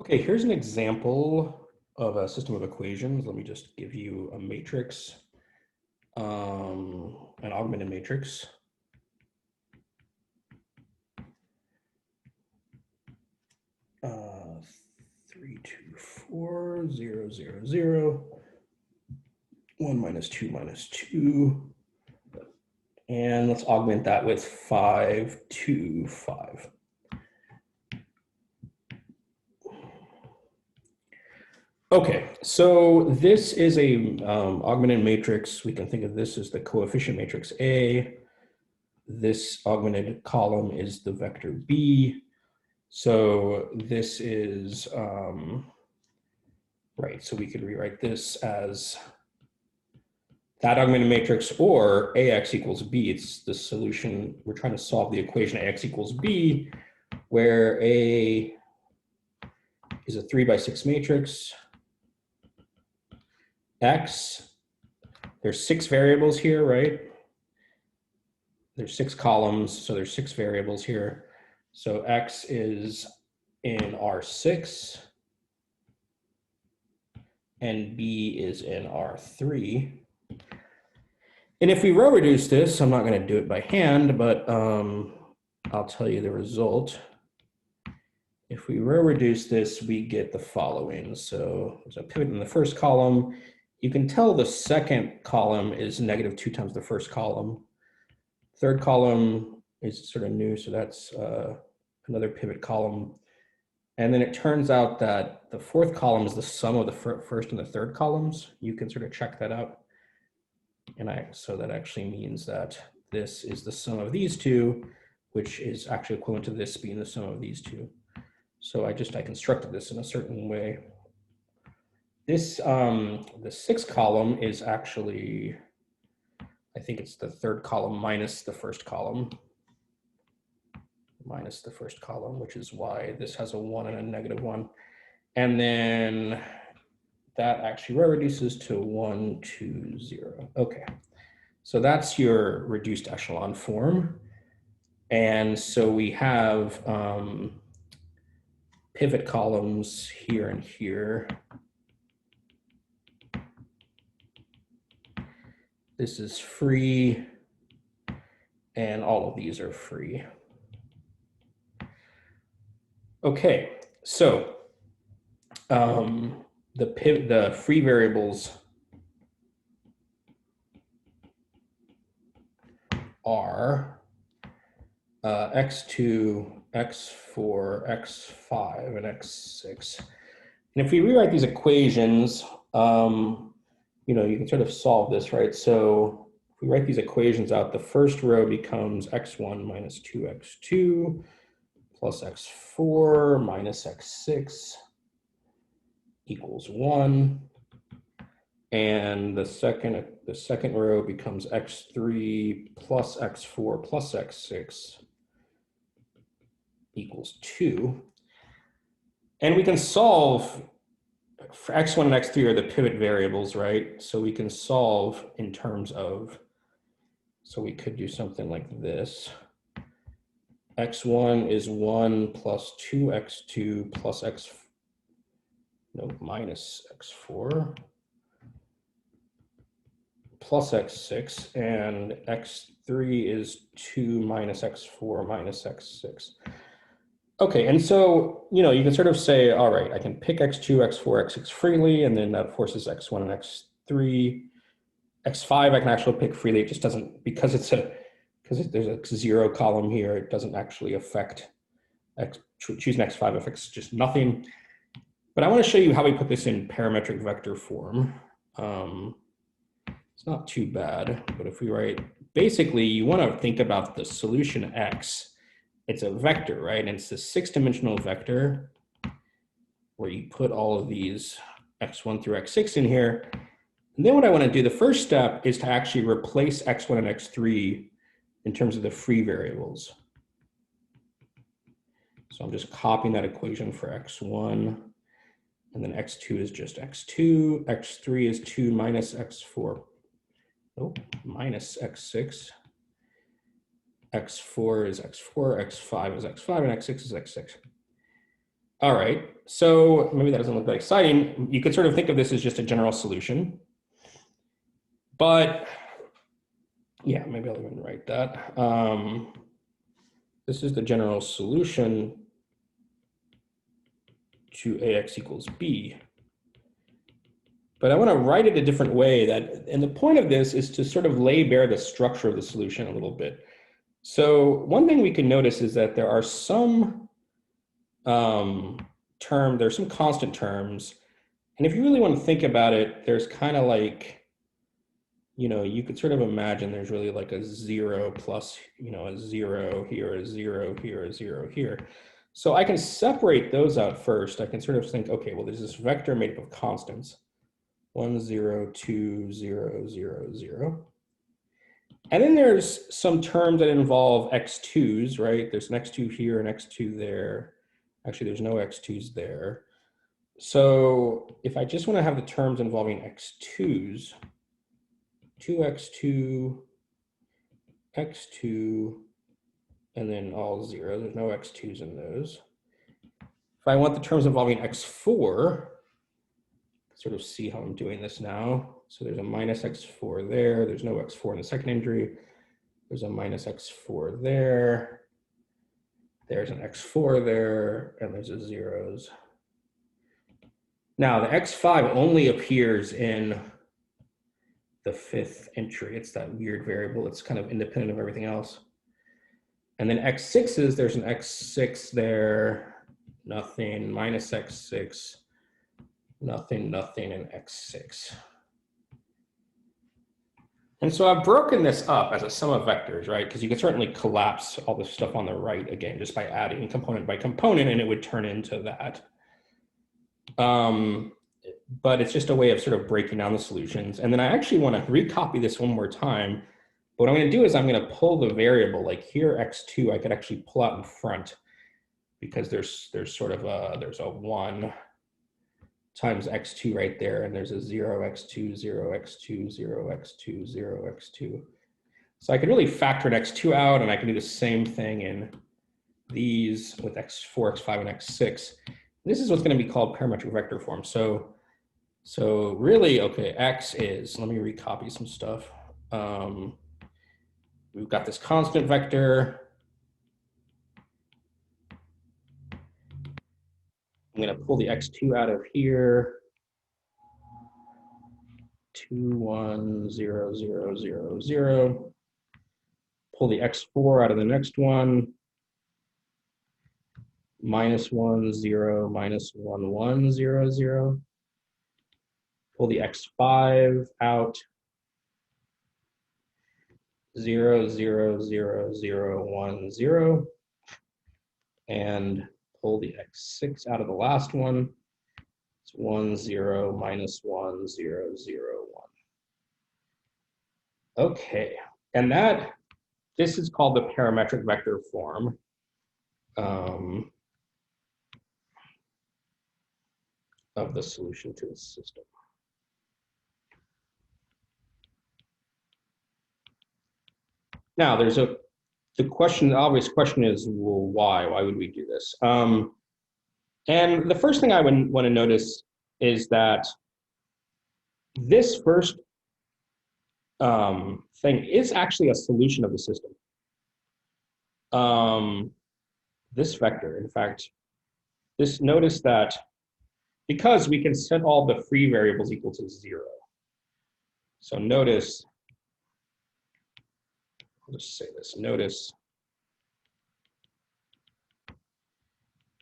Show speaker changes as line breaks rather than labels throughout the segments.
Okay, here's an example of a system of equations. Let me just give you a matrix, an augmented matrix. Uh, 3, 2, 4, 0, 0, 0, 1 minus 2 minus 2. And let's augment that with 5, 2, 5. Okay, so this is a augmented matrix. We can think of this as the coefficient matrix A. This augmented column is the vector B. So this is, right, so we could rewrite this as that augmented matrix, or AX equals B. It's the solution. We're trying to solve the equation AX equals B, where A is a 3x6 matrix. X, there's 6 variables here, right? There's 6 columns, so there's 6 variables here. So X is in R6, and B is in R3. And if we row reduce this, I'm not going to do it by hand, but I'll tell you the result. If we row reduce this, we get the following. So there's a pivot in the first column. You can tell the second column is negative 2 times the first column. Third column is sort of new, so that's another pivot column. And then it turns out that the fourth column is the sum of the first and the third columns. You can sort of check that out. And so that actually means that this is the sum of these two, which is actually equivalent to this being the sum of these two. So I constructed this in a certain way. This, the sixth column is actually, I think it's the third column minus the first column. Which is why this has a 1 and a negative 1. And then that actually reduces to 1, 2, 0. Okay, so that's your reduced echelon form. And so we have pivot columns here and here. This is free, and all of these are free. Okay, so the free variables are x2, x4, x5, and x6. And if we rewrite these equations, you can sort of solve this, right? So if we write these equations out, the first row becomes x1 minus 2x2 plus x4 minus x6 equals 1. And the second row becomes x3 plus x4 plus x6 equals 2. And we can solve for x1 and x3 are the pivot variables, right? So we can solve in terms of, so we could do something like this. x1 is 1 plus 2x2 plus minus x4 plus x6, and x3 is 2 minus x4 minus x6. Okay, and so, you can sort of say, all right, I can pick x2, x4, x6 freely, and then that forces x1 and x3. x5 I can actually pick freely. It just doesn't, because there's a 0 column here, it doesn't actually affect choosing x5 affects just nothing. But I want to show you how we put this in parametric vector form. It's not too bad, but if we write, basically you want to think about the solution x. It's a vector, right? And it's a 6-dimensional vector where you put all of these x1 through x6 in here. And then what I want to do, the first step is to actually replace x1 and x3 in terms of the free variables. So I'm just copying that equation for x1, and then x2 is just x2, x3 is 2 minus x4, minus x6, x4 is x4, x5 is x5, and x6 is x6. All right, so maybe that doesn't look that exciting. You could sort of think of this as just a general solution. But yeah, maybe I'll even write that. This is the general solution to AX equals B. But I want to write it a different way, and the point of this is to sort of lay bare the structure of the solution a little bit. So one thing we can notice is that there are some there's some constant terms. And if you really want to think about it, there's kind of like, you could sort of imagine there's really like a 0 plus, a 0 here, a 0 here, a 0 here. So I can separate those out first. I can sort of think, okay, well, there's this vector made up of constants. 1, 0, 2, 0, 0, 0. And then there's some terms that involve x2s, right? There's an x2 here, an x2 there. Actually, there's no x2s there. So if I just want to have the terms involving x2s, 2x2, x2, and then all 0. There's no x2s in those. If I want the terms involving x4, sort of see how I'm doing this now. So there's a minus x4 there. There's no x4 in the second entry. There's a minus x4 there. There's an x4 there, and there's a zeros. Now the x5 only appears in the fifth entry. It's that weird variable. It's kind of independent of everything else. And then x6s, there's an x6 there, nothing, minus x6, nothing, nothing, and x6. And so I've broken this up as a sum of vectors, right? Because you could certainly collapse all this stuff on the right again, just by adding component by component, and it would turn into that. But it's just a way of sort of breaking down the solutions. And then I actually want to recopy this one more time. What I'm going to do is I'm going to pull the variable, like here, x2, I could actually pull out in front, because there's sort of there's a 1 times x2 right there, and there's a 0, x2, 0, x2, 0, x2, 0, x2. So I can really factor an x2 out, and I can do the same thing in these with x4, x5, and x6. This is what's going to be called parametric vector form. So really, okay, x is, let me recopy some stuff. We've got this constant vector. I'm going to pull the x2 out of here. 2, 1, 0, 0, 0, 0. Pull the x4 out of the next one. Minus 1, 0, minus 1, 1, 0, 0. Pull the x5 out. 0, 0, 0, 0, 1, 0. And pull the x6 out of the last one. It's 1, 0, minus 1, 0, 0, 1. Okay, and this is called the parametric vector form. Of the solution to the system. Now, the obvious question is, well, why? Why would we do this? And the first thing I would want to notice is that this first thing is actually a solution of the system. This vector, in fact, notice that because we can set all the free variables equal to 0. So notice, I'll just say this, notice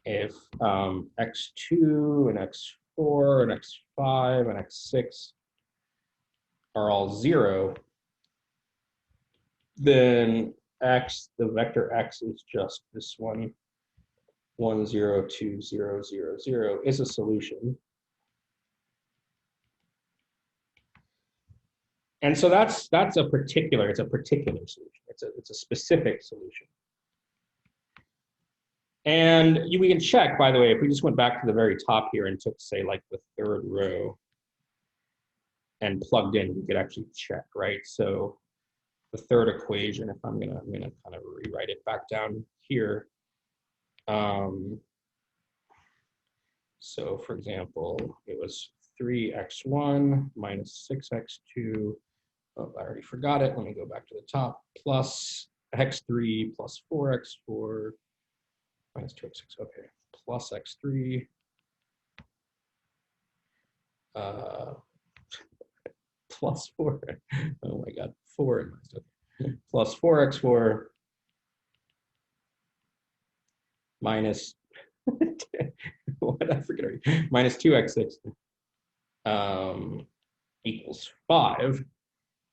if x2 and x4 and x5 and x6 are all 0, then the vector x is just this one, 1, 0, 2, 0, 0, 0 is a solution. And so it's a particular solution. It's a specific solution. And we can check, by the way, if we just went back to the very top here and took, say, like the third row and plugged in, we could actually check, right? So the third equation, if I'm gonna kind of rewrite it back down here. So for example, it was 3x1 minus 6x2. Oh, I already forgot it. Let me go back to the top. Plus x3 plus 4x4 minus 2x6. Okay, plus x3. Plus 4. Oh my God, 4 in my stuff. Plus 4x4 minus what I forget already. Minus 2x6 equals 5.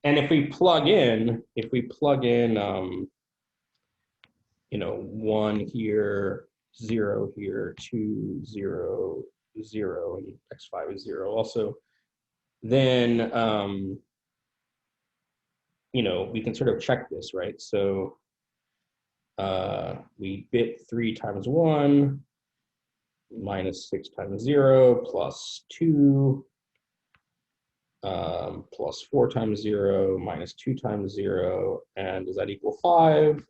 And if we plug in, you know, 1 here, 0 here, 2, 0, 0, and x5 is 0 also, then, you know, we can sort of check this, right? So we bit 3 times 1 minus 6 times 0 plus 2 plus 4 times 0 minus 2 times 0. And does that equal 5?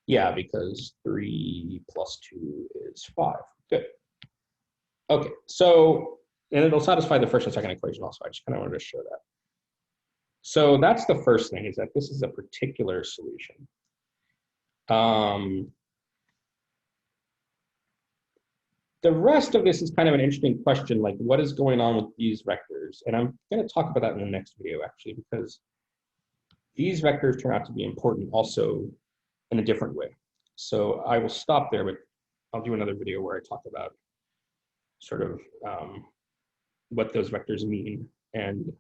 Yeah, because 3 plus 2 is 5. Good. Okay, so, and it'll satisfy the first and second equation also. I just kind of wanted to show that. So that's the first thing, is that this is a particular solution. The rest of this is kind of an interesting question, like what is going on with these vectors? And I'm going to talk about that in the next video, actually, because these vectors turn out to be important also in a different way. So I will stop there, but I'll do another video where I talk about sort of what those vectors mean and